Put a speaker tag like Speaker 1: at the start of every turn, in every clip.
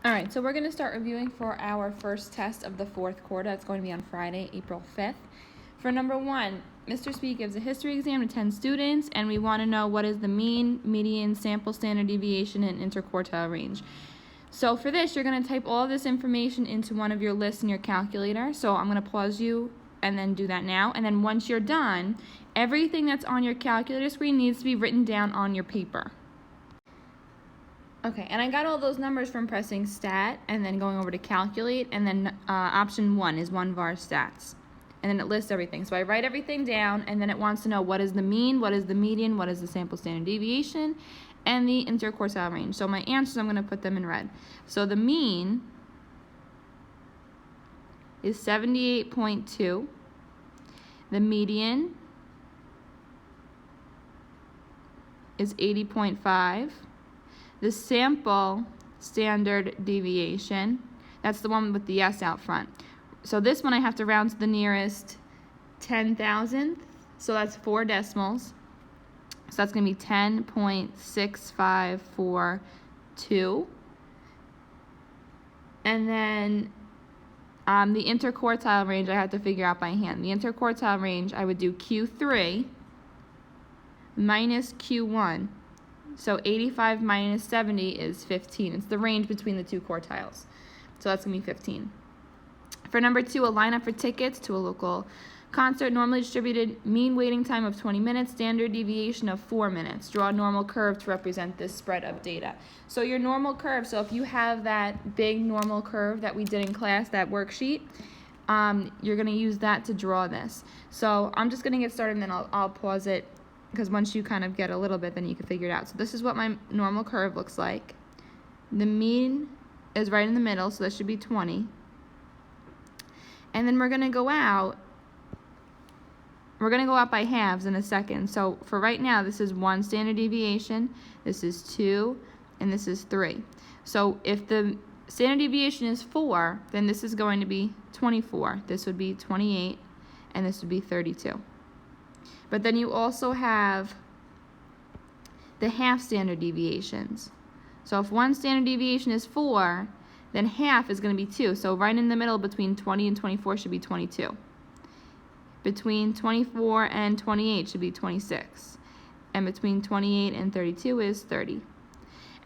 Speaker 1: All right, so we're going to start reviewing for our first test of the fourth quarter. That's going to be on Friday, April 5th. For number 1, Mr. Speed gives a history exam to 10 students, and we want to know what is the mean, median, sample standard deviation, and interquartile range. So for this, you're going to type all of this information into one of your lists in your calculator. So I'm going to pause you and then do that now. And then once you're done, everything that's on your calculator screen needs to be written down on your paper. Okay, and I got all those numbers from pressing stat and then going over to calculate, and then option 1 is 1 var stats. And then it lists everything. So I write everything down, and then it wants to know what is the mean, what is the median, what is the sample standard deviation, and the interquartile range. So my answers, I'm going to put them in red. So the mean is 78.2. The median is 80.5. The sample standard deviation, that's the one with the S out front. So this one I have to round to the nearest 10,000th, so that's 4 decimals. So that's going to be 10.6542. And then the interquartile range I have to figure out by hand. The interquartile range, I would do Q3 minus Q1. So 85 minus 70 is 15. It's the range between the two quartiles. So that's going to be 15. For number 2, a lineup for tickets to a local concert, normally distributed, mean waiting time of 20 minutes, standard deviation of 4 minutes. Draw a normal curve to represent this spread of data. So your normal curve, so if you have that big normal curve that we did in class, that worksheet, you're going to use that to draw this. So I'm just going to get started and then I'll pause it, because once you kind of get a little bit, then you can figure it out. So this is what my normal curve looks like. The mean is right in the middle, so that should be 20. And then we're going to go out by halves in a second. So for right now, this is 1 standard deviation, this is 2, and this is 3. So if the standard deviation is 4, then this is going to be 24. This would be 28, and this would be 32. But then you also have the half standard deviations. So if 1 standard deviation is 4, then half is going to be 2. So right in the middle between 20 and 24 should be 22. Between 24 and 28 should be 26. And between 28 and 32 is 30.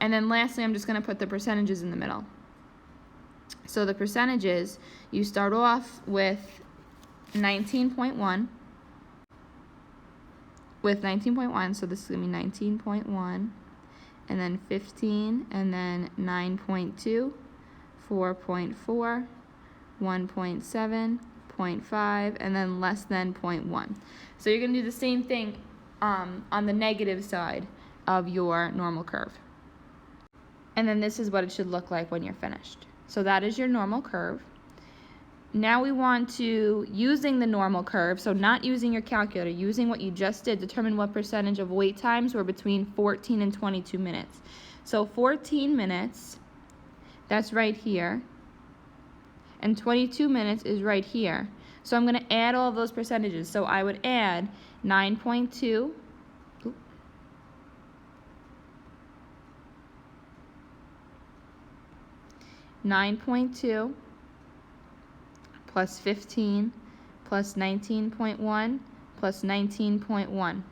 Speaker 1: And then lastly, I'm just going to put the percentages in the middle. So the percentages, you start off with 19.1. With 19.1, so this is going to be 19.1, and then 15, and then 9.2, 4.4, 1.7, 0.5, and then less than 0.1. So you're going to do the same thing on the negative side of your normal curve. And then this is what it should look like when you're finished. So that is your normal curve. Now we want to, using the normal curve, so not using your calculator, using what you just did, determine what percentage of wait times were between 14 and 22 minutes. So 14 minutes, that's right here, and 22 minutes is right here. So I'm going to add all of those percentages. So I would add 9.2, 9.2, plus 15, plus 19.1, plus 19.1.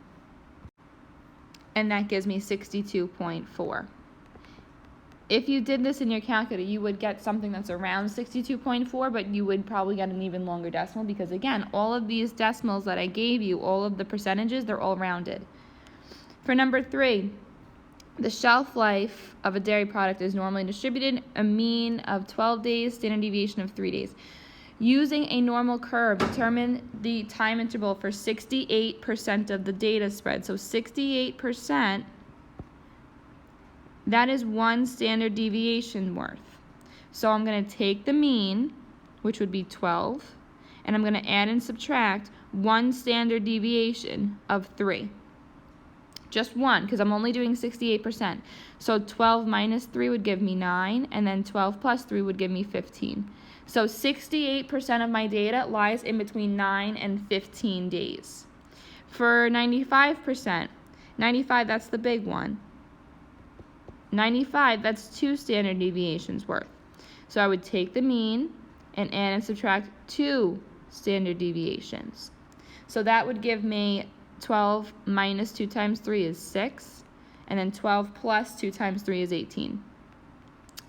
Speaker 1: And that gives me 62.4. If you did this in your calculator, you would get something that's around 62.4, but you would probably get an even longer decimal because, again, all of these decimals that I gave you, all of the percentages, they're all rounded. For number 3, the shelf life of a dairy product is normally distributed, a mean of 12 days, standard deviation of 3 days. Using a normal curve, determine the time interval for 68% of the data spread. So 68%, that is 1 standard deviation worth. So I'm going to take the mean, which would be 12, and I'm going to add and subtract 1 standard deviation of 3. Just 1, because I'm only doing 68%. So 12 minus 3 would give me 9, and then 12 plus 3 would give me 15. So 68% of my data lies in between 9 and 15 days. For 95%, 95, that's the big one. 95, that's 2 standard deviations worth. So I would take the mean and add and subtract 2 standard deviations. So that would give me 12 minus 2 times 3 is 6, and then 12 plus 2 times 3 is 18.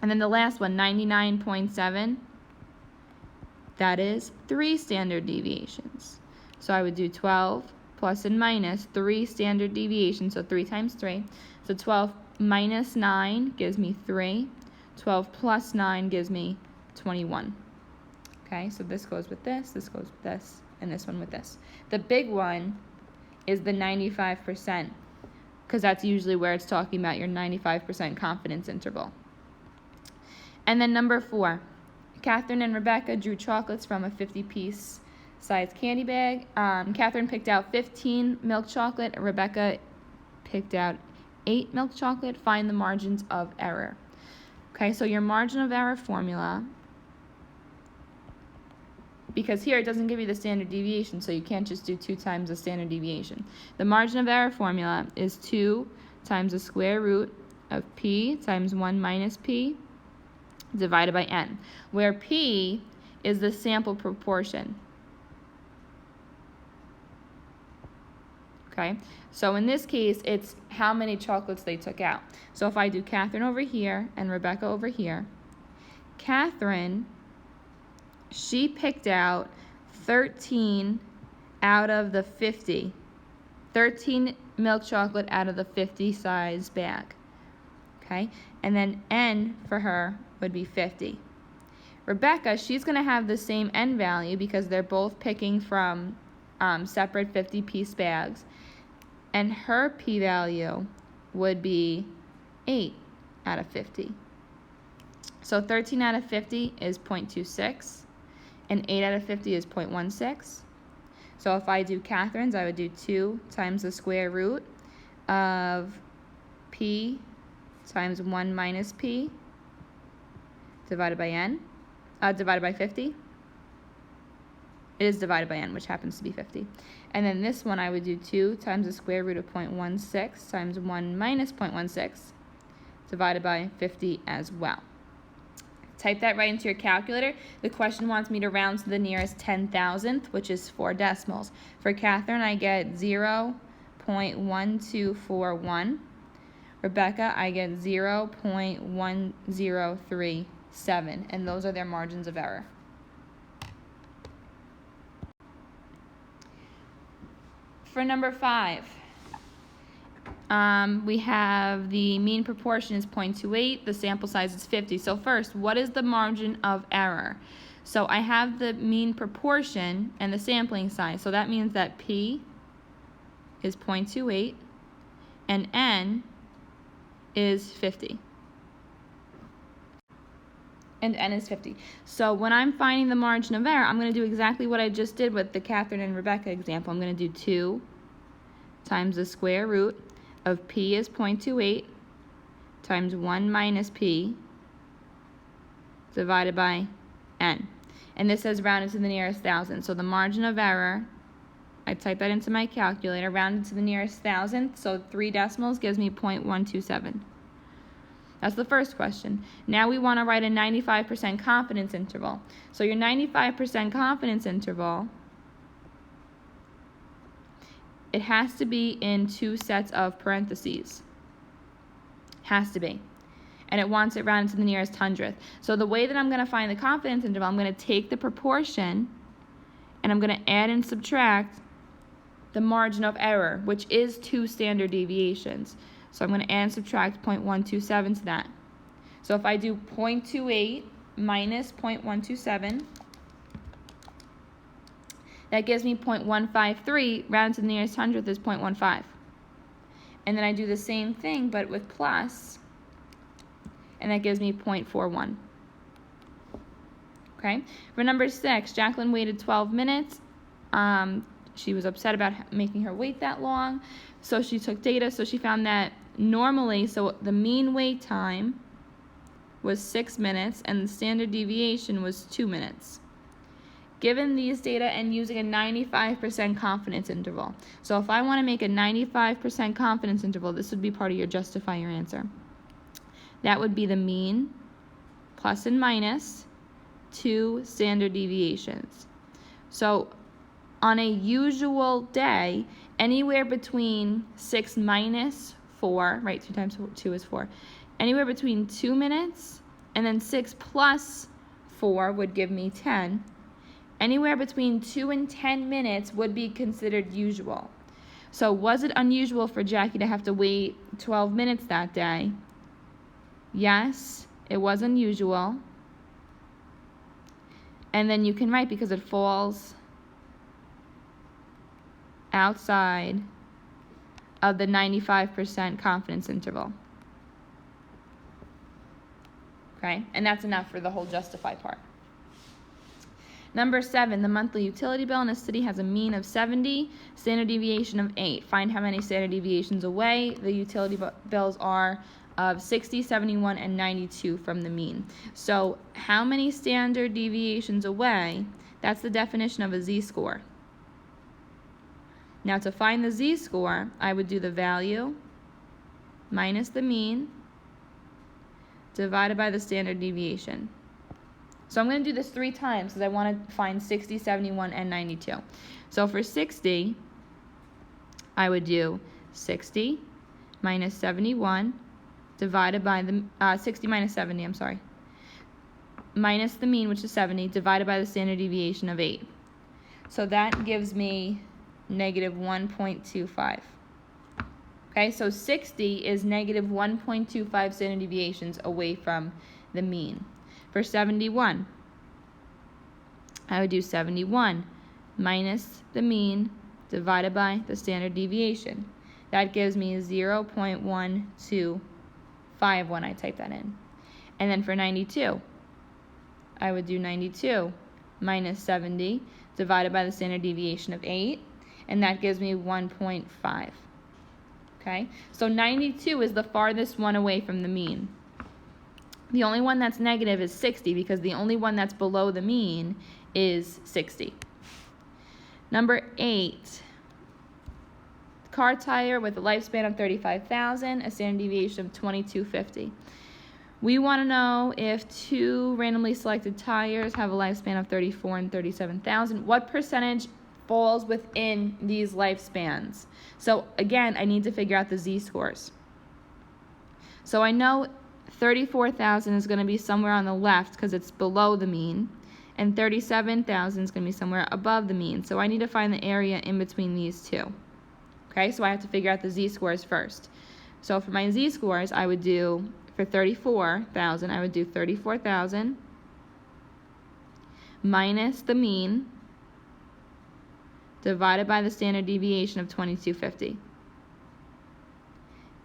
Speaker 1: And then the last one, 99.7, that is 3 standard deviations. So I would do 12 plus and minus 3 standard deviations, so 3 times 3. So 12 minus 9 gives me 3. 12 plus 9 gives me 21. Okay, so this goes with this goes with this, and this one with this. The big one is the 95%, because that's usually where it's talking about your 95% confidence interval. And then number 4, Catherine and Rebecca drew chocolates from a 50-piece size candy bag. Catherine picked out 15 milk chocolate, and Rebecca picked out 8 milk chocolate. Find the margins of error. Okay, so your margin of error formula, because here it doesn't give you the standard deviation, so you can't just do 2 times the standard deviation. The margin of error formula is 2 times the square root of p times 1 minus p divided by n, where p is the sample proportion. Okay, so in this case, it's how many chocolates they took out. So if I do Catherine over here and Rebecca over here, Catherine, she picked out 13 out of the 50. 13 milk chocolate out of the 50 size bag. Okay, and then n for her would be 50. Rebecca, she's going to have the same n value because they're both picking from separate 50-piece bags, and her p-value would be 8 out of 50. So 13 out of 50 is 0.26, and 8 out of 50 is 0.16. So if I do Catherine's, I would do 2 times the square root of p times 1 minus p divided by n, divided by 50. It is divided by n, which happens to be 50. And then this one I would do 2 times the square root of 0.16 times 1 minus 0.16 divided by 50 as well. Type that right into your calculator. The question wants me to round to the nearest 10,000th, which is 4 decimals. For Catherine, I get 0.1241. Rebecca, I get 0.1037, and those are their margins of error. For number 5, we have the mean proportion is 0.28, the sample size is 50. So first, what is the margin of error? So I have the mean proportion and the sampling size, so that means that P is 0.28 and N is 50. And N is 50. So when I'm finding the margin of error, I'm going to do exactly what I just did with the Catherine and Rebecca example. I'm going to do 2 times the square root of P is 0.28 times 1 minus P divided by N. And this says rounded to the nearest 1,000. So the margin of error, I type that into my calculator, rounded to the nearest 1,000th, so 3 decimals gives me 0.127. That's the first question. Now we want to write a 95% confidence interval. So your 95% confidence interval, it has to be in 2 sets of parentheses. Has to be. And it wants it rounded to the nearest 100th. So the way that I'm going to find the confidence interval, I'm going to take the proportion and I'm going to add and subtract the margin of error, which is 2 standard deviations. So I'm going to add and subtract 0.127 to that. So if I do 0.28 minus 0.127, that gives me 0.153, rounded to the nearest 100th is 0.15. And then I do the same thing, but with plus, and that gives me 0.41. Okay? For number 6, Jacqueline waited 12 minutes. She was upset about making her wait that long, so she took data. So she found that normally, so the mean wait time was 6 minutes, and the standard deviation was 2 minutes. Given these data and using a 95% confidence interval. So if I want to make a 95% confidence interval, this would be part of your justify your answer. that would be the mean plus and minus 2 standard deviations. So on a usual day, anywhere between 6 minus 4, right, 2 times 2 is 4, anywhere between 2 minutes and then 6 plus 4 would give me 10. Anywhere between 2 and 10 minutes would be considered usual. So was it unusual for Jackie to have to wait 12 minutes that day? Yes, it was unusual. And then you can write because it falls outside of the 95% confidence interval. Okay, and that's enough for the whole justify part. Number 7, the monthly utility bill in a city has a mean of 70, standard deviation of 8. Find how many standard deviations away the utility bills are of 60, 71, and 92 from the mean. So how many standard deviations away, that's the definition of a z-score. Now to find the z-score, I would do the value minus the mean divided by the standard deviation. So I'm going to do this 3 times because I want to find 60, 71, and 92. So for 60, I would do 60 minus 71 divided by the 60 minus 70, I'm sorry, minus the mean, which is 70, divided by the standard deviation of 8. So that gives me negative 1.25. Okay, so 60 is negative 1.25 standard deviations away from the mean. For 71, I would do 71 minus the mean divided by the standard deviation. That gives me 0.125 when I type that in. And then for 92, I would do 92 minus 70 divided by the standard deviation of 8, and that gives me 1.5. Okay, so 92 is the farthest one away from the mean. The only one that's negative is 60 because the only one that's below the mean is 60. Number 8, car tire with a lifespan of 35,000, a standard deviation of 2250. We want to know if 2 randomly selected tires have a lifespan of 34 and 37,000. What percentage falls within these lifespans? So again, I need to figure out the z-scores. So I know 34,000 is going to be somewhere on the left because it's below the mean, and 37,000 is going to be somewhere above the mean. So I need to find the area in between these two. Okay, so I have to figure out the z-scores first. So for my z-scores, I would do, for 34,000, I would do 34,000 minus the mean divided by the standard deviation of 2250.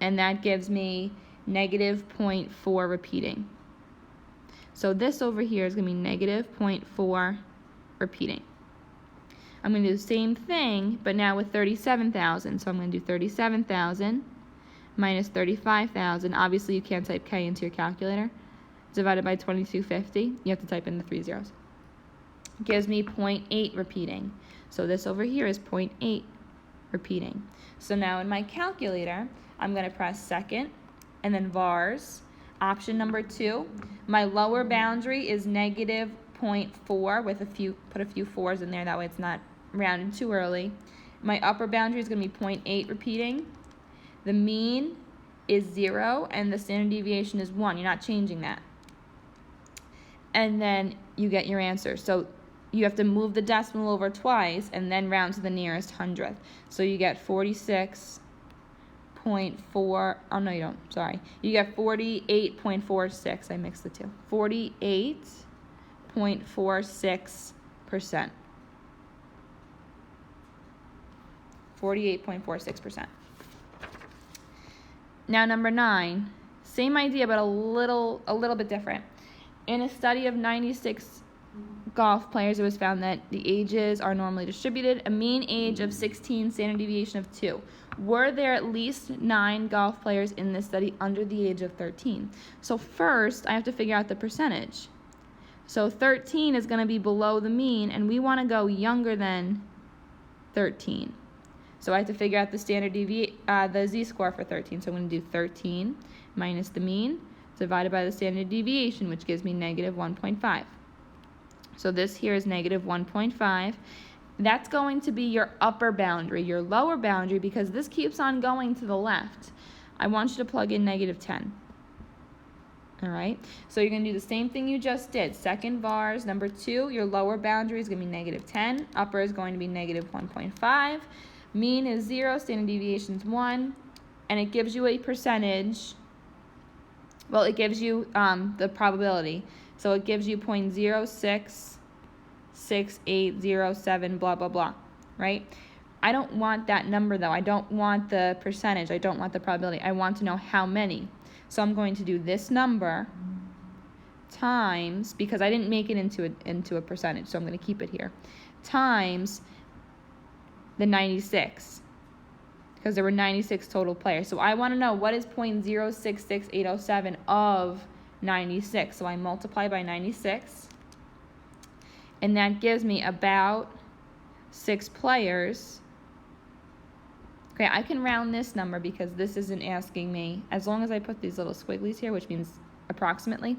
Speaker 1: And that gives me negative 0.4 repeating. So this over here is going to be negative 0.4 repeating. I'm going to do the same thing, but now with 37,000. So I'm going to do 37,000 minus 35,000. Obviously, you can't type K into your calculator. Divided by 2250. You have to type in the 3 zeros. It gives me 0.8 repeating. So this over here is 0.8 repeating. So now in my calculator, I'm going to press second and then vars. Option number 2, my lower boundary is negative 0.4 with put a few 4s in there, that way it's not rounded too early. My upper boundary is going to be 0.8 repeating. The mean is 0 and the standard deviation is 1. You're not changing that. And then you get your answer. So you have to move the decimal over twice and then round to the nearest hundredth. So you get 46.4, oh no you don't, sorry. You get 48.46, I mixed the two. 48.46%. 48.46%. Now number 9, same idea but a little bit different. In a study of 96 golf players, it was found that the ages are normally distributed. A mean age of 16, standard deviation of 2. Were there at least 9 golf players in this study under the age of 13? So first, I have to figure out the percentage. So 13 is going to be below the mean, and we want to go younger than 13. So I have to figure out the standard the z-score for 13. So I'm going to do 13 minus the mean divided by the standard deviation, which gives me negative 1.5. So this here is negative 1.5. That's going to be your upper boundary. Your lower boundary, because this keeps on going to the left, I want you to plug in negative 10. All right, so you're going to do the same thing you just did. Second vars, number 2, your lower boundary is going to be negative 10. Upper is going to be negative 1.5. Mean is 0, standard deviation is 1. And it gives you a percentage. Well, it gives you the probability. So it gives you 0.066807, blah, blah, blah, right? I don't want that number, though. I don't want the percentage. I don't want the probability. I want to know how many. So I'm going to do this number times, because I didn't make it into a percentage, so I'm going to keep it here, times the 96, because there were 96 total players. So I want to know what is 0.066807 of 96. So I multiply by 96, and that gives me about 6 players. Okay, I can round this number because this isn't asking me, as long as I put these little squigglies here, which means approximately,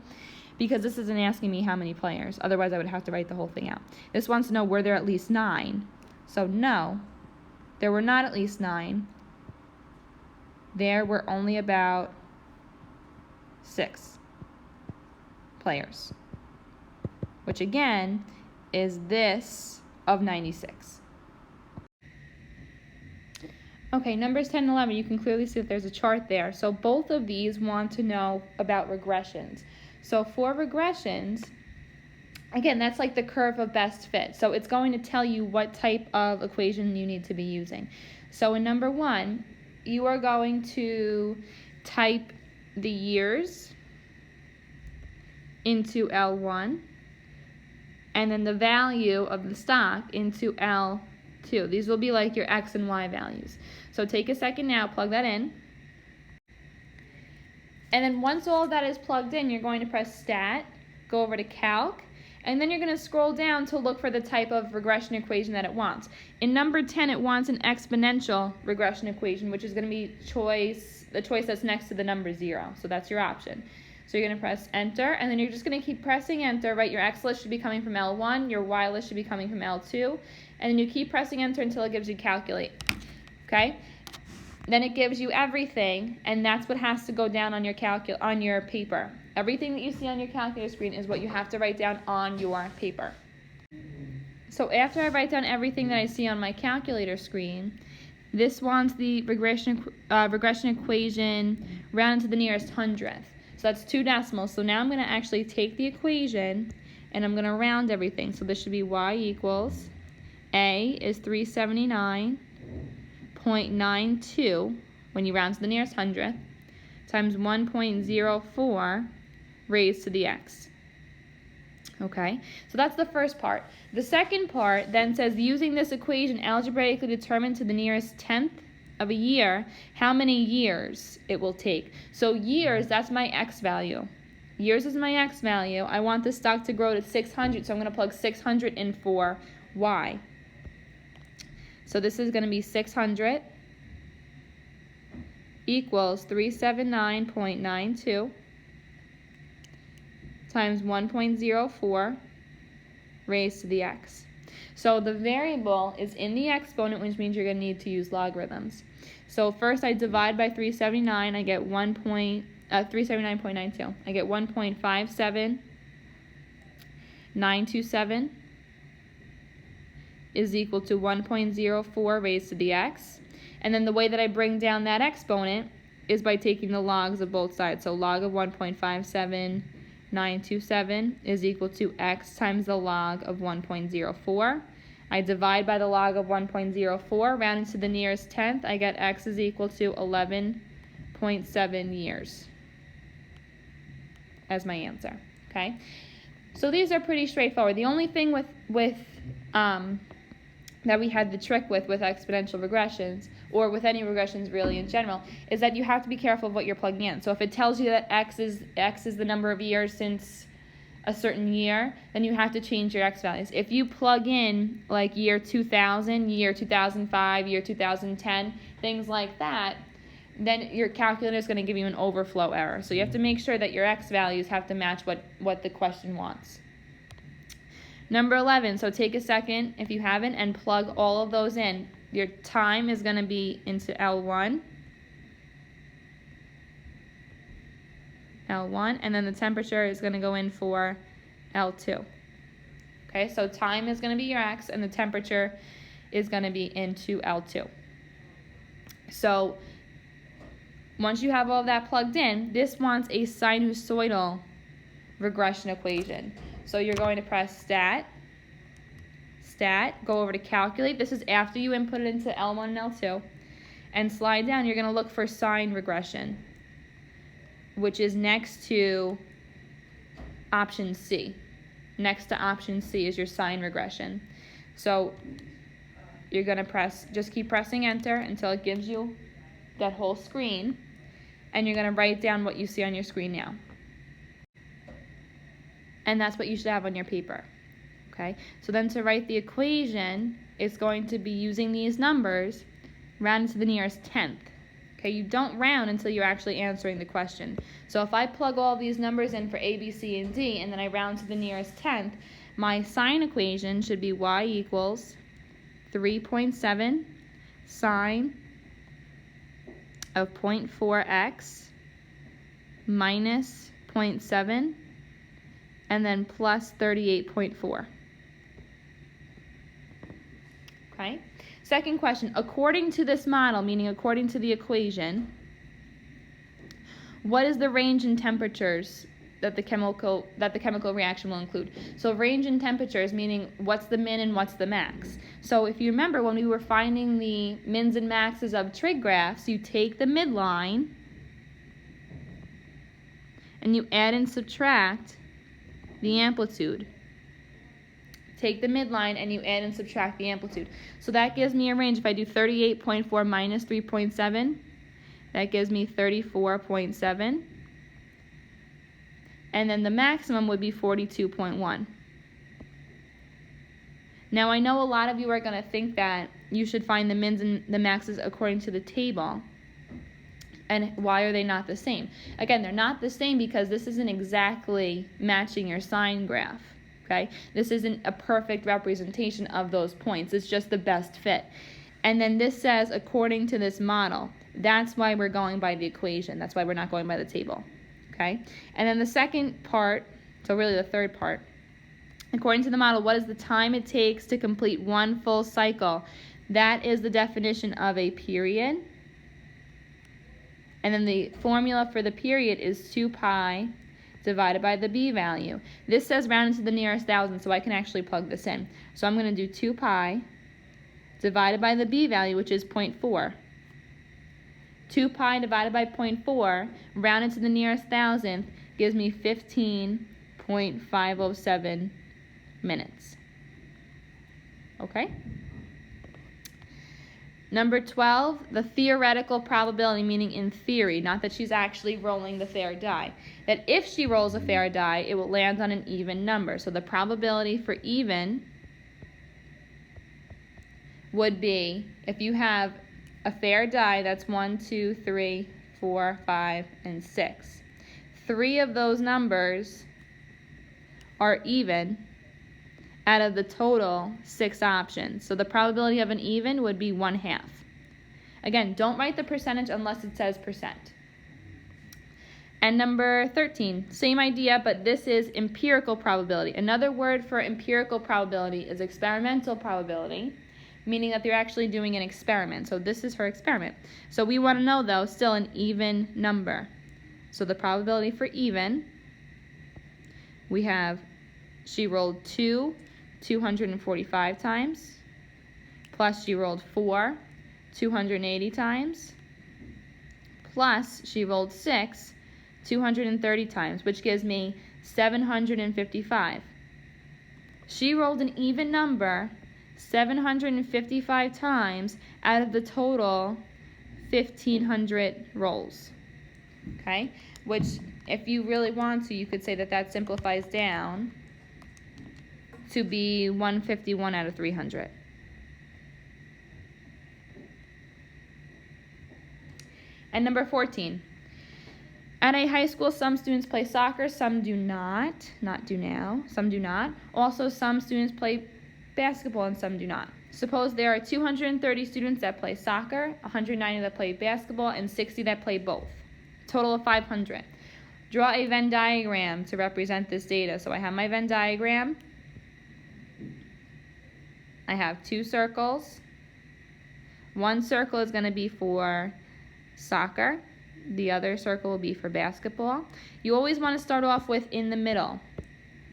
Speaker 1: because this isn't asking me how many players. Otherwise, I would have to write the whole thing out. This wants to know, were there at least 9? So no, there were not at least 9. There were only about 6 players, which again is this of 96. Okay, numbers 10 and 11, you can clearly see that there's a chart there. So both of these want to know about regressions. So for regressions, again, that's like the curve of best fit. So it's going to tell you what type of equation you need to be using. So in number 1, you are going to type the years into L1, and then the value of the stock into L2. These will be like your X and Y values. So take a second now, plug that in. And then once all of that is plugged in, you're going to press Stat, go over to Calc, and then you're going to scroll down to look for the type of regression equation that it wants. In number 10, it wants an exponential regression equation, which is going to be the choice that's next to the number 0. So that's your option. So you're going to press Enter, and then you're just going to keep pressing Enter, right? Your X list should be coming from L1, your Y list should be coming from L2, and then you keep pressing Enter until it gives you Calculate. Okay? Then it gives you everything, and that's what has to go down on your paper. Everything that you see on your calculator screen is what you have to write down on your paper. So after I write down everything that I see on my calculator screen, this wants the regression equation rounded to the nearest hundredth. So that's 2 decimals. So now I'm going to actually take the equation and I'm going to round everything. So this should be y equals A is 379.92 when you round to the nearest hundredth times 1.04 raised to the x. Okay, so that's the first part. The second part then says, using this equation algebraically determine to the nearest tenth of a year how many years it will take. So years, that's my x value. Years is my x value. I want the stock to grow to 600, so I'm going to plug 600 in for y. So this is going to be 600 equals 379.92 times 1.04 raised to the x. So the variable is in the exponent, which means you're going to need to use logarithms. So first I divide by 379, I get 379.92. I get 1.57927 is equal to 1.04 raised to the x. And then the way that I bring down that exponent is by taking the logs of both sides. So log of 1.57927 is equal to x times the log of 1.04. I divide by the log of 1.04, rounding to the nearest tenth, I get x is equal to 11.7 years as my answer, okay? So these are pretty straightforward. The only thing that we had the trick with exponential regressions, or with any regressions really in general, is that you have to be careful of what you're plugging in. So if it tells you that x is the number of years since a certain year, then you have to change your x values. If you plug in like year 2000, year 2005, year 2010, things like that, then your calculator is going to give you an overflow error. So you have to make sure that your x values have to match what the question wants. Number 11, so take a second, if you haven't, and plug all of those in. Your time is going to be into L1, and then the temperature is going to go in for L2. Okay, so time is going to be your x, and the temperature is going to be into L2. So once you have all of that plugged in, this wants a sinusoidal regression equation. So you're going to press stat, go over to calculate. This is after you input it into L1 and L2. And slide down, you're going to look for sine regression, which is next to option C. Next to option C is your sine regression. So you're going to just keep pressing enter until it gives you that whole screen. And you're going to write down what you see on your screen now. And that's what you should have on your paper. Okay? So then to write the equation, it's going to be using these numbers rounded to the nearest tenth. Okay? You don't round until you're actually answering the question. So if I plug all these numbers in for A, B, C, and D, and then I round to the nearest tenth, my sine equation should be y equals 3.7 sine of 0.4x minus 0.7 and then plus 38.4. Okay? Second question, according to this model, meaning according to the equation, what is the range in temperatures that the chemical reaction will include? So range in temperatures, meaning what's the min and what's the max. So if you remember when we were finding the mins and maxes of trig graphs, you take the midline and you add and subtract the amplitude. Take the midline and you add and subtract the amplitude. So that gives me a range. If I do 38.4 minus 3.7, that gives me 34.7. And then the maximum would be 42.1. Now I know a lot of you are going to think that you should find the mins and the maxes according to the table. And why are they not the same? Again, they're not the same because this isn't exactly matching your sine graph. Okay? This isn't a perfect representation of those points. It's just the best fit. And then this says according to this model. That's why we're going by the equation. That's why we're not going by the table. Okay? And then the second part, so really the third part, according to the model, what is the time it takes to complete one full cycle? That is the definition of a period. And then the formula for the period is 2 pi divided by the b value. This says rounded to the nearest thousand, so I can actually plug this in. So I'm going to do 2 pi divided by the b value, which is 0.4. 2 pi divided by 0.4, rounded to the nearest thousandth, gives me 15.507 minutes. Okay? Number 12, the theoretical probability, meaning in theory, not that she's actually rolling the fair die. That if she rolls a fair die, it will land on an even number. So the probability for even would be, if you have a fair die, that's 1, 2, 3, 4, 5, and 6. 3 of those numbers are even out of the total 6 options. So the probability of an even would be 1/2. Again, don't write the percentage unless it says percent. And number 13, same idea, but this is empirical probability. Another word for empirical probability is experimental probability, meaning that they're actually doing an experiment. So this is her experiment. So we want to know, though, still an even number. So the probability for even, we have she rolled 245 times, plus she rolled 4 280 times, plus she rolled 6 230 times, which gives me 755. She rolled an even number 755 times out of the total 1,500 rolls. Okay? Which, if you really want to, you could say that that simplifies down to be 151 out of 300. And number 14. At a high school, some students play soccer, some do not. Not do now, some do not. Also, some students play basketball and some do not. Suppose there are 230 students that play soccer, 190 that play basketball, and 60 that play both. Total of 500. Draw a Venn diagram to represent this data. So I have my Venn diagram. I have 2 circles. One circle is going to be for soccer. The other circle will be for basketball. You always want to start off with in the middle.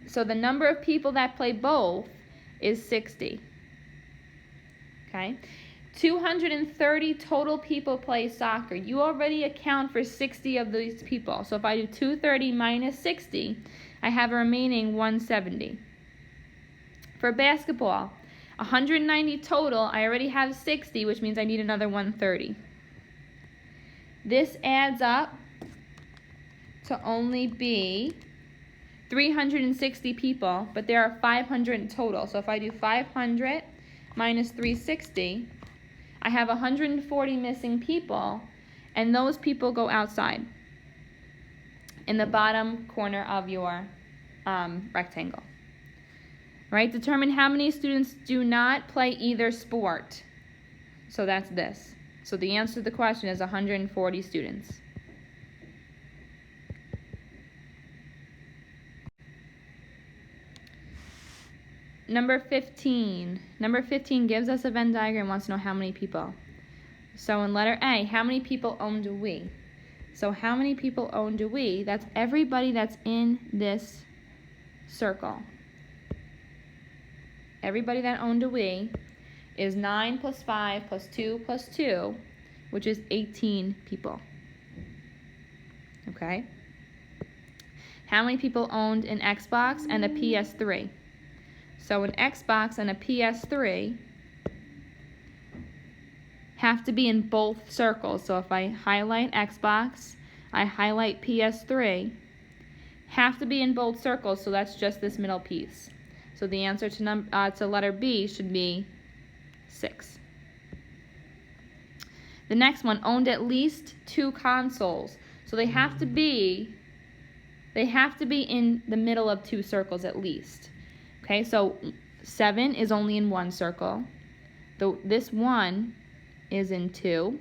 Speaker 1: So the number of people that play both is 60. Okay? 230 total people play soccer. You already account for 60 of these people. So if I do 230 minus 60, I have a remaining 170. For basketball, 190 total, I already have 60, which means I need another 130. This adds up to only be 360 people, but there are 500 in total. So if I do 500 minus 360, I have 140 missing people, and those people go outside in the bottom corner of your rectangle. Right? Determine how many students do not play either sport. So that's this. So the answer to the question is 140 students. Number 15. Number 15 gives us a Venn diagram, wants to know how many people. So in letter A, how many people own do we? So how many people own do we? That's everybody that's in this circle. Everybody that owned a we is 9 plus 5 plus 2 plus 2, which is 18 people. Okay? How many people owned an Xbox and a PS3? So an Xbox and a PS3 have to be in both circles. So if I highlight Xbox, I highlight PS3, have to be in both circles, so that's just this middle piece. So the answer to letter B should be 6. The next one, owned at least 2 consoles. So they have to be in the middle of 2 circles at least. Okay, so 7 is only in 1 circle. This 1 is in 2.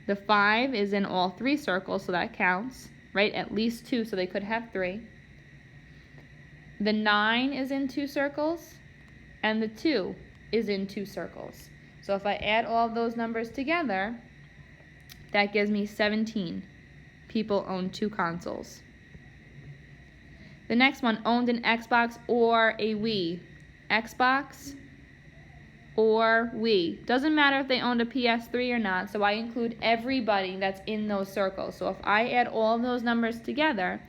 Speaker 1: The 5 is in all 3 circles, so that counts, right? At least 2, so they could have 3. The 9 is in 2 circles, and the 2 is in 2 circles. So if I add all of those numbers together, that gives me 17 people own 2 consoles. The next one, owned an Xbox or a Wii. Xbox or Wii. Doesn't matter if they owned a PS3 or not, so I include everybody that's in those circles. So if I add all of those numbers together,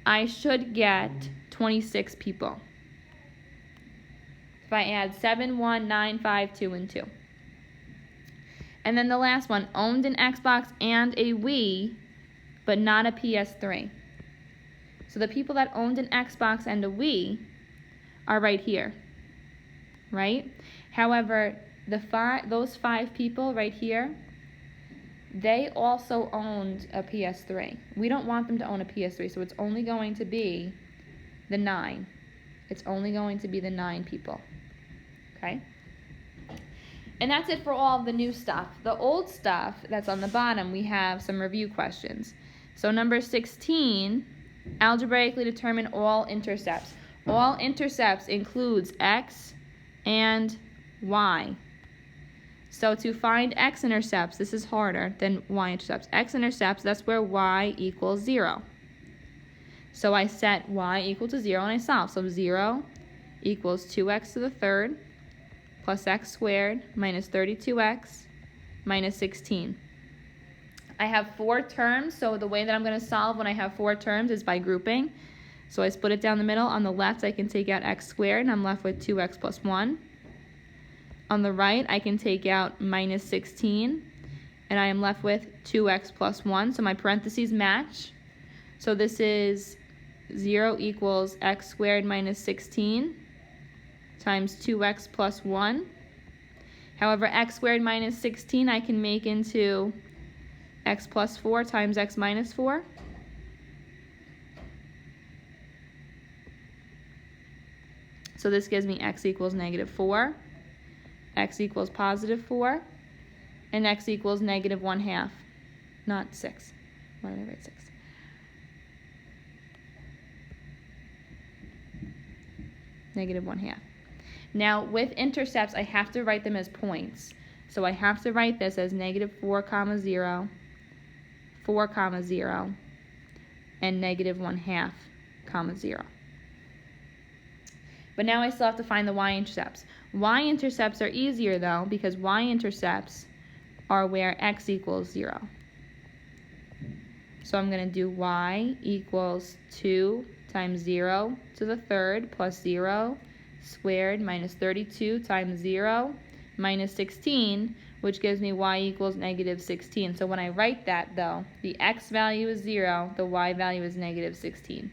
Speaker 1: I should get 26 people. If I add 7, 1, 9, 5, 2, and 2. And then the last one, owned an Xbox and a Wii, but not a PS3. So the people that owned an Xbox and a Wii are right here, right? However, those 5 people right here, they also owned a PS3. We don't want them to own a PS3, so it's only going to be the 9. It's only going to be the 9 people, okay? And that's it for all of the new stuff. The old stuff that's on the bottom, we have some review questions. So number 16, algebraically determine all intercepts. All intercepts includes x and y. So to find x-intercepts, this is harder than y-intercepts. X-intercepts, that's where y equals 0. So I set y equal to 0 and I solve. So 0 equals 2x to the third plus x squared minus 32x minus 16. I have 4 terms, so the way that I'm going to solve when I have 4 terms is by grouping. So I split it down the middle. On the left, I can take out x squared, and I'm left with 2x plus 1. On the right, I can take out minus 16, and I am left with 2x plus 1. So my parentheses match. So this is 0 equals x squared minus 16 times 2x plus 1. However, x squared minus 16 I can make into x plus 4 times x minus 4. So this gives me x equals negative 4, x equals positive 4, and x equals negative 1/2, not 6. Why did I write 6? Negative 1/2. Now with intercepts, I have to write them as points. So I have to write this as negative 4, 0, 4, 0, and negative 1/2, 0. But now I still have to find the y-intercepts. Y-intercepts are easier though, because y-intercepts are where x equals 0. So I'm going to do y equals 2 times 0 to the third plus 0 squared minus 32 times 0 minus 16, which gives me y equals negative 16. So when I write that though, the x value is 0, the y value is negative 16.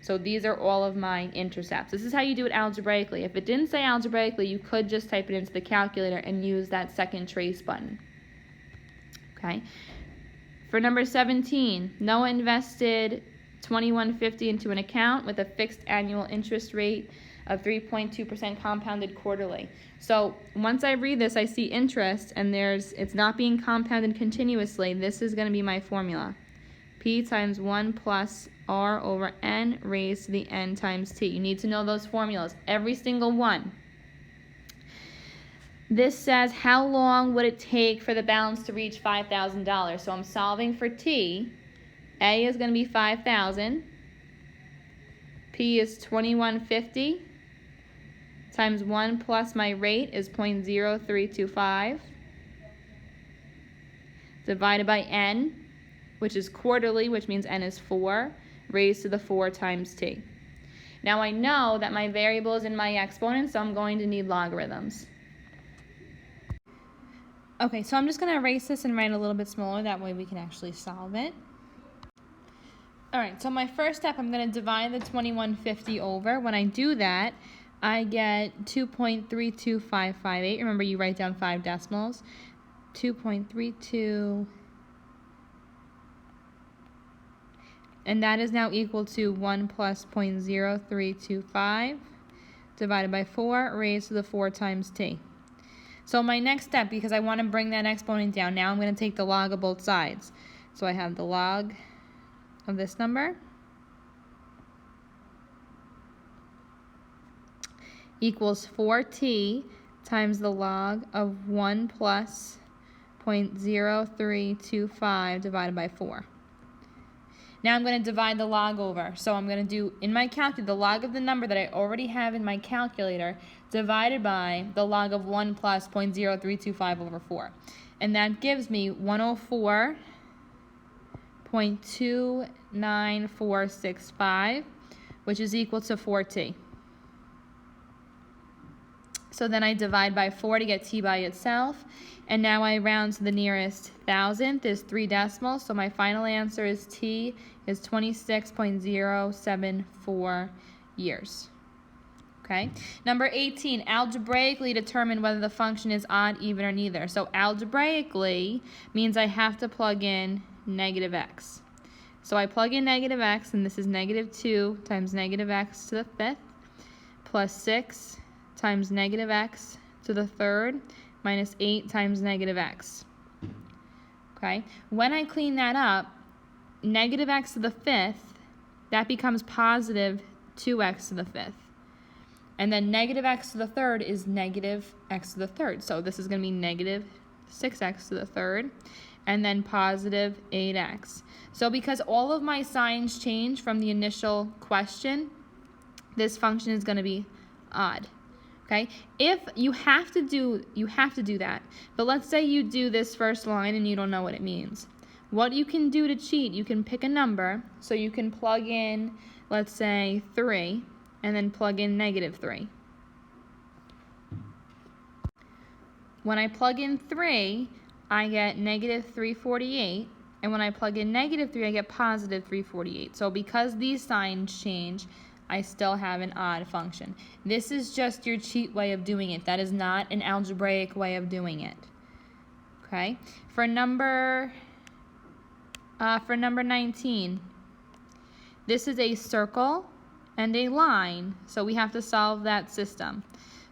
Speaker 1: So these are all of my intercepts. This is how you do it algebraically. If it didn't say algebraically, you could just type it into the calculator and use that second trace button. Okay. For number 17, Noah invested $21.50 into an account with a fixed annual interest rate of 3.2% compounded quarterly. So once I read this, I see interest and it's not being compounded continuously. This is going to be my formula. P times 1 plus R over N raised to the N times T. You need to know those formulas, every single one. This says how long would it take for the balance to reach $5,000. So I'm solving for T. A is going to be 5,000. P is 2150 times 1 plus my rate is 0.0325 divided by N, which is quarterly, which means N is 4, raised to the 4 times T. Now I know that my variable is in my exponent, so I'm going to need logarithms. Okay, so I'm just going to erase this and write a little bit smaller, that way we can actually solve it. Alright, so my first step, I'm going to divide the 2150 over. When I do that, I get 2.32558. Remember, you write down 5 decimals. 2.32, and that is now equal to 1 plus 0.0325 divided by 4 raised to the 4 times t. So my next step, because I want to bring that exponent down, now I'm going to take the log of both sides. So I have the log of this number equals 4t times the log of 1 plus 0.0325 divided by 4. Now I'm going to divide the log over. So I'm going to do, in my calculator, the log of the number that I already have in my calculator divided by the log of 1 plus 0.0325 over 4. And that gives me 104.29465, which is equal to 4t. So then I divide by 4 to get t by itself. And now I round to the nearest thousandth. There's 3 decimals, so my final answer is t is 26.074 years. Okay. Number 18, algebraically determine whether the function is odd, even, or neither. So algebraically means I have to plug in negative x. So I plug in negative x, and this is negative 2 times negative x to the 5th plus 6 times negative x to the 3rd minus 8 times negative x. Okay, when I clean that up, negative x to the 5th, that becomes positive 2x to the 5th. And then negative x to the 3rd is negative x to the 3rd. So this is going to be negative 6x to the 3rd, and then positive 8x. So because all of my signs change from the initial question, this function is going to be odd. Okay, if you have to do that. But let's say you do this first line and you don't know what it means. What you can do to cheat, you can pick a number. So you can plug in, let's say 3, and then plug in negative 3. When I plug in 3, I get negative 348. And when I plug in negative 3, I get positive 348. So because these signs change, I still have an odd function. This is just your cheat way of doing it. That is not an algebraic way of doing it. Okay? For number For number 19, this is a circle and a line, so we have to solve that system.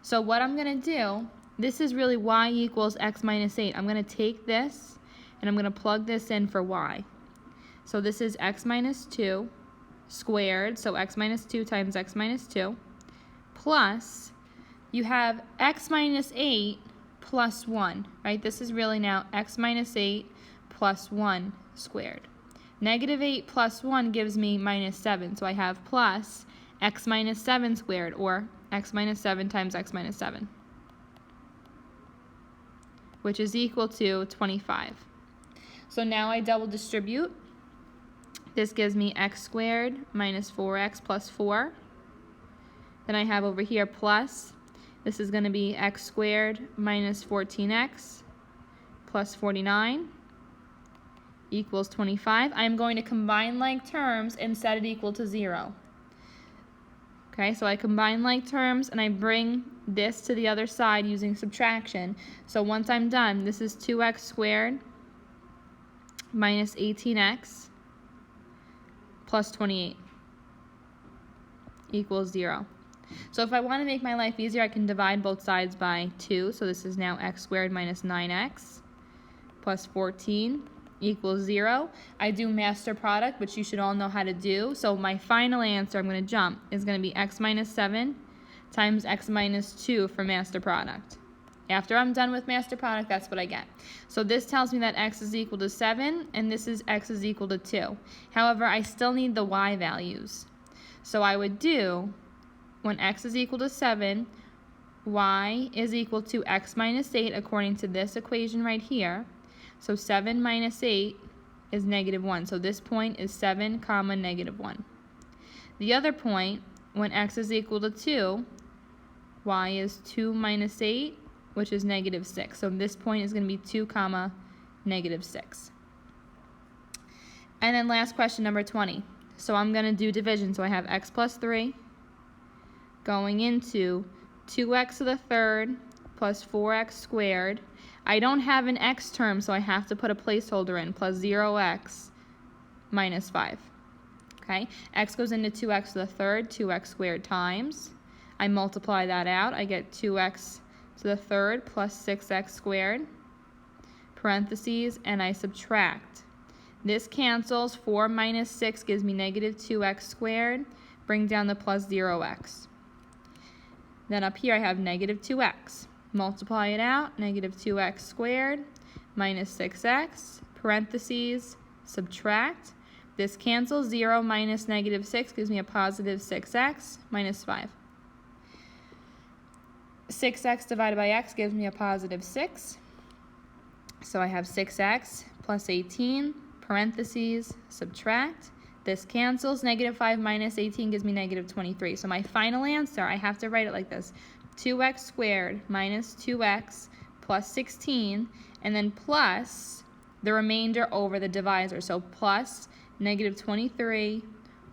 Speaker 1: So what I'm going to do, this is really y equals x minus 8. I'm going to take this and I'm going to plug this in for y. So this is x minus 2 squared, so x minus 2 times x minus 2, plus you have x minus 8 plus 1, right? This is really now x minus 8 plus 1 squared. Negative 8 plus 1 gives me minus 7, so I have plus x minus 7 squared, or x minus 7 times x minus 7, which is equal to 25. So now I double distribute. This gives me x squared minus 4x plus 4. Then I have over here plus, this is going to be x squared minus 14x plus 49 equals 25. I'm going to combine like terms and set it equal to 0. Okay, so I combine like terms and I bring this to the other side using subtraction. So once I'm done, this is 2x squared minus 18x plus 28 equals 0. So if I want to make my life easier, I can divide both sides by 2. So this is now x squared minus 9x plus 14 equals 0. I do master product, which you should all know how to do. So my final answer, I'm going to jump, is going to be x minus 7 times x minus 2 for master product. After I'm done with master product, that's what I get. So this tells me that x is equal to 7, and this is x is equal to 2. However, I still need the y values. So I would do, when x is equal to 7, y is equal to x minus 8 according to this equation right here. So 7 minus 8 is negative 1. So this point is 7 comma negative 1. The other point, when x is equal to 2, y is 2 minus 8, which is negative 6. So this point is going to be 2 comma negative 6. And then last question, number 20. So I'm going to do division. So I have x plus 3 going into 2x to the third plus 4x squared. I don't have an x term, so I have to put a placeholder in, plus 0x minus 5. Okay, x goes into 2x to the third, 2x squared times. I multiply that out. I get 2x to the third plus 6x squared, parentheses, and I subtract. This cancels. 4 minus 6 gives me negative 2x squared. Bring down the plus 0x. Then up here I have negative 2x. Multiply it out, negative 2x squared minus 6x, parentheses, subtract. This cancels. 0 minus negative 6 gives me a positive 6x minus 5. 6x divided by x gives me a positive 6. So I have 6x plus 18, parentheses, subtract. This cancels. Negative 5 minus 18 gives me negative 23. So my final answer, I have to write it like this. 2x squared minus 2x plus 16, and then plus the remainder over the divisor. So plus negative 23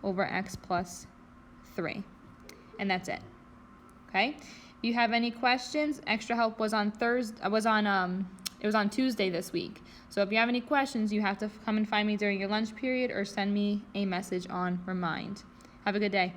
Speaker 1: over x plus 3. And that's it. Okay? If you have any questions, extra help was on it was on Tuesday this week. So if you have any questions, you have to come and find me during your lunch period or send me a message on Remind. Have a good day.